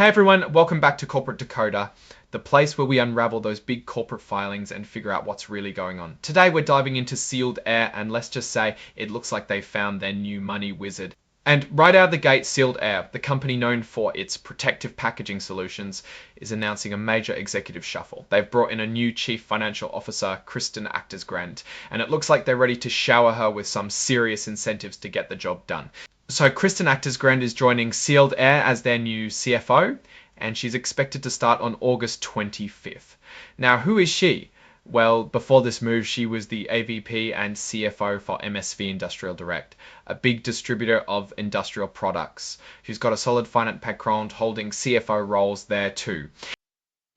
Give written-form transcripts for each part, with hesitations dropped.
Hey everyone, welcome back to Corporate Decoder, the place where we unravel those big corporate filings and figure out what's really going on. Today we're diving into Sealed Air, and let's just say it looks like they found their new money wizard. And right out of the gate, Sealed Air, the company known for its protective packaging solutions, is announcing a major executive shuffle. They've brought in a new chief financial officer, Kristen Acters-Grant, and it looks like they're ready to shower her with some serious incentives to get the job done. So Kristen Acters-Grant is joining Sealed Air as their new CFO, and she's expected to start on August 25th. Now, who is she? Well, before this move, she was the AVP and CFO for MSV Industrial Direct, a big distributor of industrial products. She's got a solid finance background, holding CFO roles there too.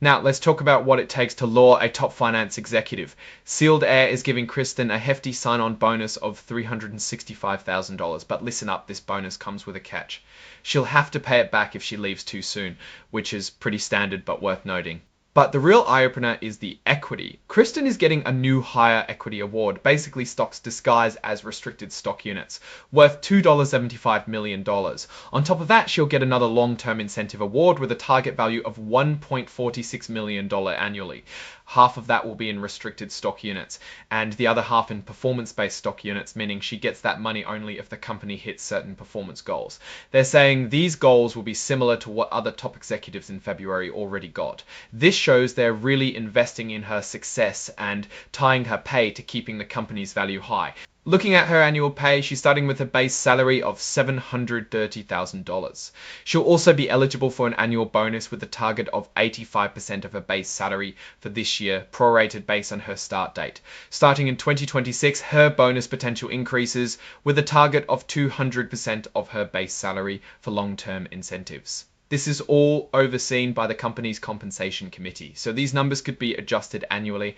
Now, let's talk about what it takes to lure a top finance executive. Sealed Air is giving Kristen a hefty sign-on bonus of $365,000, but listen up, this bonus comes with a catch. She'll have to pay it back if she leaves too soon, which is pretty standard but worth noting. But the real eye-opener is the equity. Kristen is getting a new higher equity award, basically stocks disguised as restricted stock units, worth $2.75 million. On top of that, she'll get another long-term incentive award with a target value of $1.46 million annually. Half of that will be in restricted stock units, and the other half in performance-based stock units, meaning she gets that money only if the company hits certain performance goals. They're saying these goals will be similar to what other top executives in February already got. This shows they're really investing in her success and tying her pay to keeping the company's value high. Looking at her annual pay, she's starting with a base salary of $730,000. She'll also be eligible for an annual bonus with a target of 85% of her base salary for this year, prorated based on her start date. Starting in 2026, her bonus potential increases with a target of 200% of her base salary for long-term incentives. This is all overseen by the company's compensation committee, so these numbers could be adjusted annually.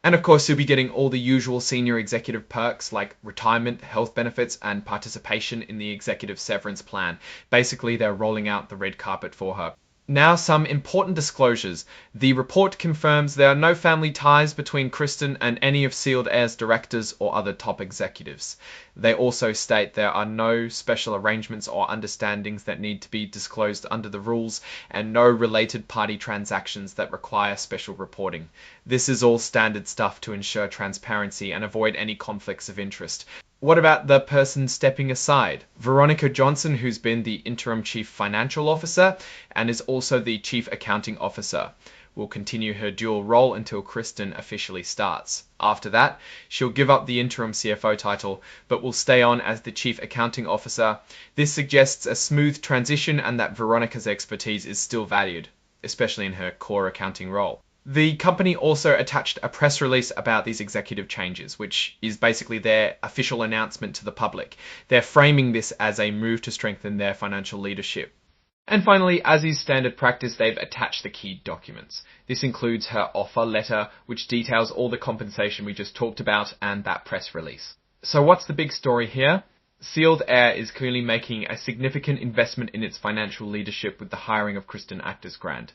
And of course, you'll be getting all the usual senior executive perks like retirement, health benefits, and participation in the executive severance plan. Basically, they're rolling out the red carpet for her. Now, some important disclosures. The report confirms there are no family ties between Kristen and any of Sealed Air's directors or other top executives. They also state there are no special arrangements or understandings that need to be disclosed under the rules, and no related party transactions that require special reporting. This is all standard stuff to ensure transparency and avoid any conflicts of interest. What about the person stepping aside? Veronica Johnson, who's been the interim chief financial officer and is also the chief accounting officer, will continue her dual role until Kristen officially starts. After that, she'll give up the interim CFO title, but will stay on as the chief accounting officer. This suggests a smooth transition and that Veronica's expertise is still valued, especially in her core accounting role. The company also attached a press release about these executive changes, which is basically their official announcement to the public. They're framing this as a move to strengthen their financial leadership. And finally, as is standard practice, they've attached the key documents. This includes her offer letter, which details all the compensation we just talked about, and that press release. So what's the big story here? Sealed Air is clearly making a significant investment in its financial leadership with the hiring of Kristen Acters-Grant.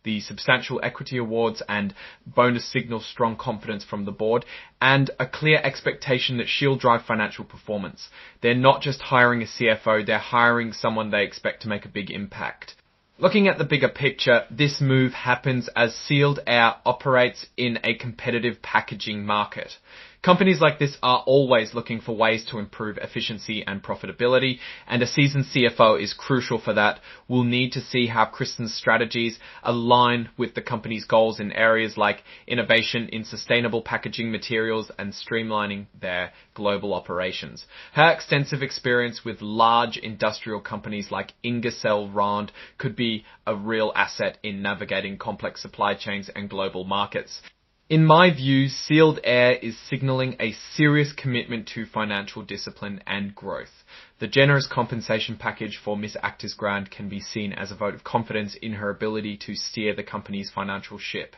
The substantial equity awards and bonus signal strong confidence from the board and a clear expectation that she'll drive financial performance. They're not just hiring a CFO, they're hiring someone they expect to make a big impact. Looking at the bigger picture, this move happens as Sealed Air operates in a competitive packaging market. Companies like this are always looking for ways to improve efficiency and profitability, and a seasoned CFO is crucial for that. We'll need to see how Kristen's strategies align with the company's goals in areas like innovation in sustainable packaging materials and streamlining their global operations. Her extensive experience with large industrial companies like Ingersoll Rand could be a real asset in navigating complex supply chains and global markets. In my view, Sealed Air is signaling a serious commitment to financial discipline and growth. The generous compensation package for Miss Acters-Grant can be seen as a vote of confidence in her ability to steer the company's financial ship.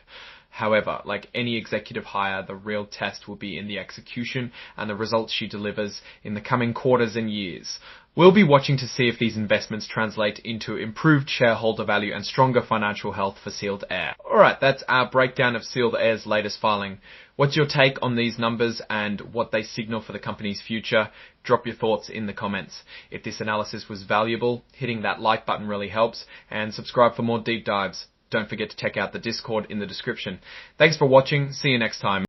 However, like any executive hire, the real test will be in the execution and the results she delivers in the coming quarters and years. We'll be watching to see if these investments translate into improved shareholder value and stronger financial health for Sealed Air. Alright, that's our breakdown of Sealed Air's latest filing. What's your take on these numbers and what they signal for the company's future? Drop your thoughts in the comments. If this analysis was valuable, hitting that like button really helps, and subscribe for more deep dives. Don't forget to check out the Discord in the description. Thanks for watching. See you next time.